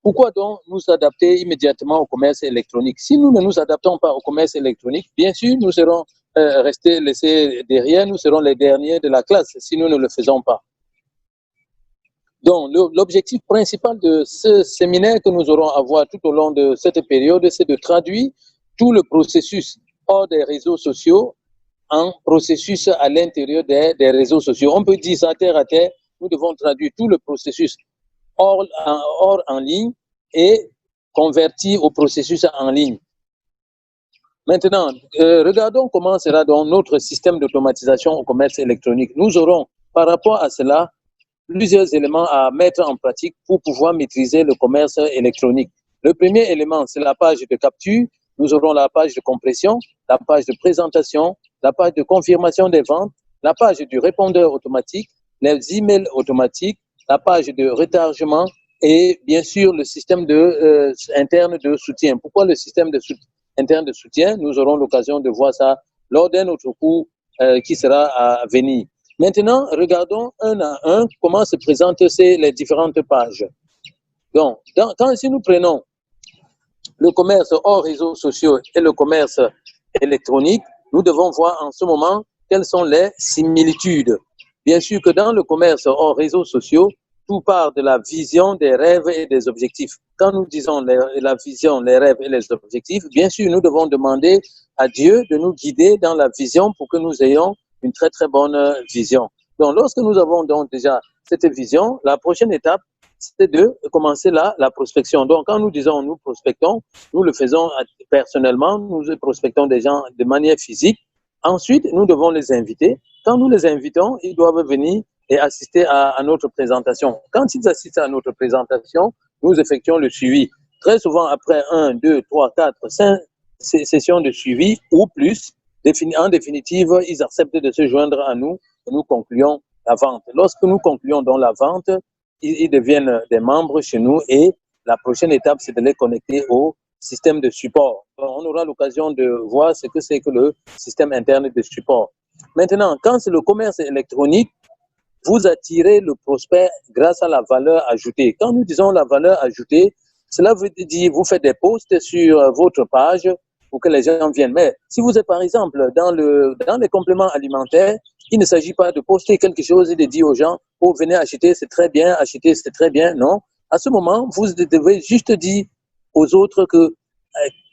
Pourquoi donc nous adapter immédiatement au commerce électronique? Si nous ne nous adaptons pas au commerce électronique, bien sûr, nous serons restés laissés derrière, nous serons les derniers de la classe si nous ne le faisons pas. Donc, l'objectif principal de ce séminaire que nous aurons à voir tout au long de cette période, c'est de traduire tout le processus hors des réseaux sociaux en processus à l'intérieur des réseaux sociaux. On peut dire ça terre à terre, nous devons traduire tout le processus hors en ligne et convertir au processus en ligne. Maintenant, regardons comment sera donc notre système d'automatisation au commerce électronique. Nous aurons, par rapport à cela, plusieurs éléments à mettre en pratique pour pouvoir maîtriser le commerce électronique. Le premier élément, c'est la page de capture. Nous aurons la page de compression, la page de présentation, la page de confirmation des ventes, la page du répondeur automatique, les emails automatiques, la page de rechargement et bien sûr le système interne de soutien. Pourquoi le système interne de soutien? Nous aurons l'occasion de voir ça lors d'un autre cours qui sera à venir. Maintenant, regardons un à un comment se présentent les différentes pages. Donc, si nous prenons le commerce hors réseaux sociaux et le commerce électronique, nous devons voir en ce moment quelles sont les similitudes. Bien sûr que dans le commerce hors réseaux sociaux, tout part de la vision, des rêves et des objectifs. Quand nous disons la vision, les rêves et les objectifs, bien sûr, nous devons demander à Dieu de nous guider dans la vision pour que nous ayons une très, très bonne vision. Donc, lorsque nous avons donc déjà cette vision, la prochaine étape, c'est de commencer la prospection. Donc, quand nous disons nous prospectons, nous le faisons personnellement, nous prospectons des gens de manière physique. Ensuite, nous devons les inviter. Quand nous les invitons, ils doivent venir et assister à notre présentation. Quand ils assistent à notre présentation, nous effectuons le suivi. Très souvent, après 1, 2, 3, 4, 5 sessions de suivi ou plus, en définitive, ils acceptent de se joindre à nous et nous concluons la vente. Lorsque nous concluons dans la vente, ils deviennent des membres chez nous et la prochaine étape, c'est de les connecter au système de support. On aura l'occasion de voir ce que c'est que le système interne de support. Maintenant, quand c'est le commerce électronique, vous attirez le prospect grâce à la valeur ajoutée. Quand nous disons la valeur ajoutée, cela veut dire vous faites des posts sur votre page pour que les gens viennent. Mais si vous êtes par exemple dans les compléments alimentaires, il ne s'agit pas de poster quelque chose et de dire aux gens, oh, venez acheter, c'est très bien, acheter, c'est très bien. Non. À ce moment, vous devez juste dire aux autres que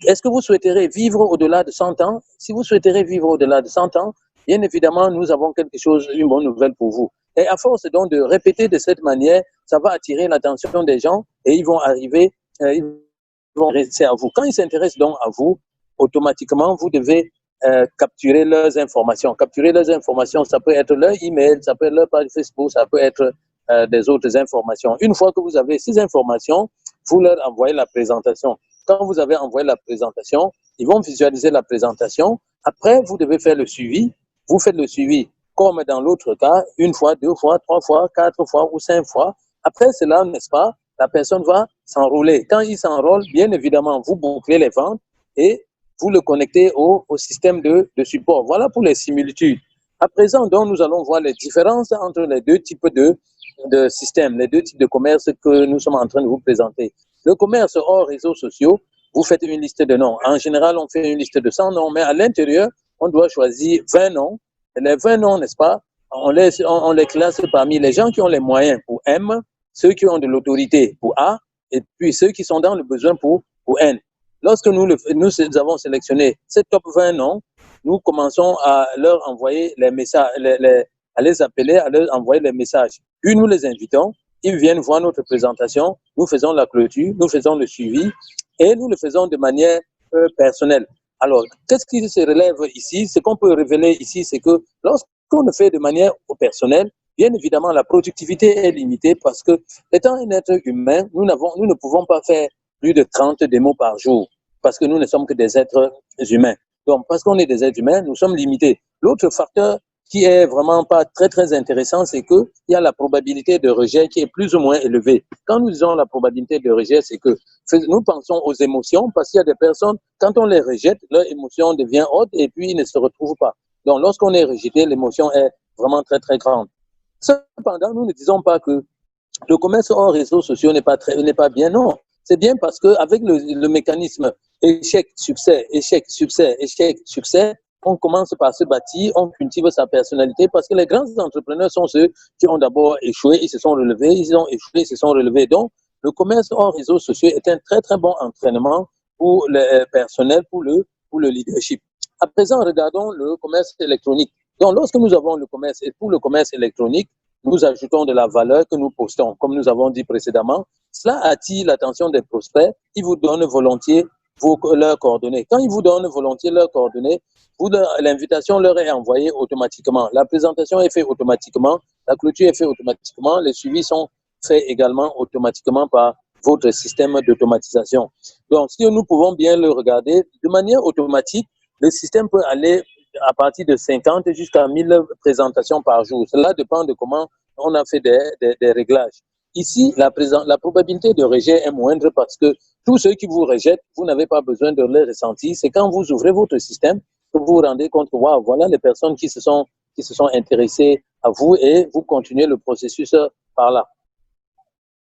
est-ce que vous souhaiterez vivre au-delà de 100 ans? Si vous souhaiterez vivre au-delà de 100 ans, bien évidemment, nous avons quelque chose, une bonne nouvelle pour vous. Et à force donc de répéter de cette manière, ça va attirer l'attention des gens et ils vont arriver, ils vont rester à vous. Quand ils s'intéressent donc à vous, automatiquement, vous devez capturer leurs informations. Capturer leurs informations, ça peut être leur email, ça peut être leur page Facebook, ça peut être des autres informations. Une fois que vous avez ces informations, vous leur envoyez la présentation. Quand vous avez envoyé la présentation, ils vont visualiser la présentation. Après, vous devez faire le suivi. Vous faites le suivi comme dans l'autre cas, 1 fois, 2 fois, 3 fois, 4 fois ou 5 fois. Après cela, n'est-ce pas, la personne va s'enrôler. Quand il s'enrôle, bien évidemment, vous bouclez les ventes et vous le connectez au système de support. Voilà pour les similitudes. À présent, donc, nous allons voir les différences entre les deux types de systèmes, les deux types de commerce que nous sommes en train de vous présenter. Le commerce hors réseaux sociaux, vous faites une liste de noms. En général, on fait une liste de 100 noms, mais à l'intérieur, on doit choisir 20 noms. Et les 20 noms, n'est-ce pas, on les classe parmi les gens qui ont les moyens pour M, ceux qui ont de l'autorité pour A, et puis ceux qui sont dans le besoin pour N. Lorsque nous avons sélectionné ces top 20 noms, nous commençons à leur envoyer les messages, à les appeler, à leur envoyer les messages. Puis nous les invitons, ils viennent voir notre présentation, nous faisons la clôture, nous faisons le suivi et nous le faisons de manière personnelle. Alors, qu'est-ce qui se relève ici? Ce qu'on peut révéler ici, c'est que lorsqu'on le fait de manière personnelle, bien évidemment, la productivité est limitée parce que, étant un être humain, nous ne pouvons pas faire plus de 30 démos par jour parce que nous ne sommes que des êtres humains. Donc, parce qu'on est des êtres humains, nous sommes limités. L'autre facteur qui est vraiment pas très, très intéressant, c'est qu'il y a la probabilité de rejet qui est plus ou moins élevée. Quand nous disons la probabilité de rejet, c'est que nous pensons aux émotions parce qu'il y a des personnes, quand on les rejette, leur émotion devient haute et puis ils ne se retrouvent pas. Donc, lorsqu'on est rejeté, l'émotion est vraiment très, très grande. Cependant, nous ne disons pas que le commerce hors réseaux sociaux n'est pas bien, non. C'est bien parce qu'avec le mécanisme échec, succès, échec, succès, échec, succès, on commence par se bâtir, on cultive sa personnalité parce que les grands entrepreneurs sont ceux qui ont d'abord échoué, ils se sont relevés, ils ont échoué, ils se sont relevés. Donc, le commerce hors réseaux sociaux est un très, très bon entraînement pour le personnel, pour le leadership. À présent, regardons le commerce électronique. Donc, lorsque nous avons le commerce, et pour le commerce électronique, nous ajoutons de la valeur que nous postons, comme nous avons dit précédemment. Cela attire l'attention des prospects. Ils vous donnent volontiers leurs coordonnées. Quand ils vous donnent volontiers leurs coordonnées, l'invitation leur est envoyée automatiquement. La présentation est faite automatiquement. La clôture est faite automatiquement. Les suivis sont faits également automatiquement par votre système d'automatisation. Donc, si nous pouvons bien le regarder, de manière automatique, le système peut aller à partir de 50 jusqu'à 1000 présentations par jour. Cela dépend de comment on a fait des réglages. Ici, la probabilité de rejet est moindre parce que tous ceux qui vous rejettent, vous n'avez pas besoin de les ressentir. C'est quand vous ouvrez votre système que vous vous rendez compte que wow, voilà les personnes qui se sont intéressées à vous et vous continuez le processus par là.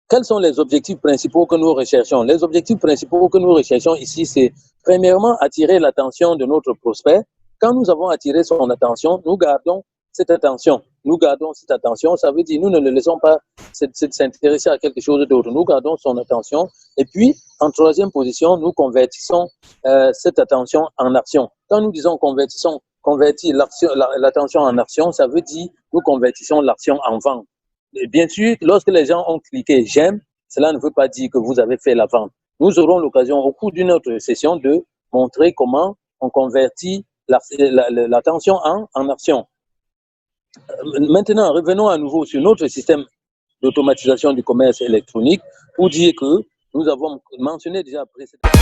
Quels sont les objectifs principaux que nous recherchons? Les objectifs principaux que nous recherchons ici, c'est premièrement attirer l'attention de notre prospect. Quand nous avons attiré son attention, nous gardons cette attention. Nous gardons cette attention, ça veut dire nous ne le laissons pas s'intéresser à quelque chose d'autre. Nous gardons son attention. Et puis, en troisième position, nous convertissons cette attention en action. Quand nous disons convertir l'attention en action, ça veut dire nous convertissons l'action en vente. Et bien sûr, lorsque les gens ont cliqué « j'aime », cela ne veut pas dire que vous avez fait la vente. Nous aurons l'occasion au cours d'une autre session de montrer comment on convertit l'attention en action. Maintenant, revenons à nouveau sur notre système d'automatisation du commerce électronique pour dire que nous avons mentionné déjà précédemment.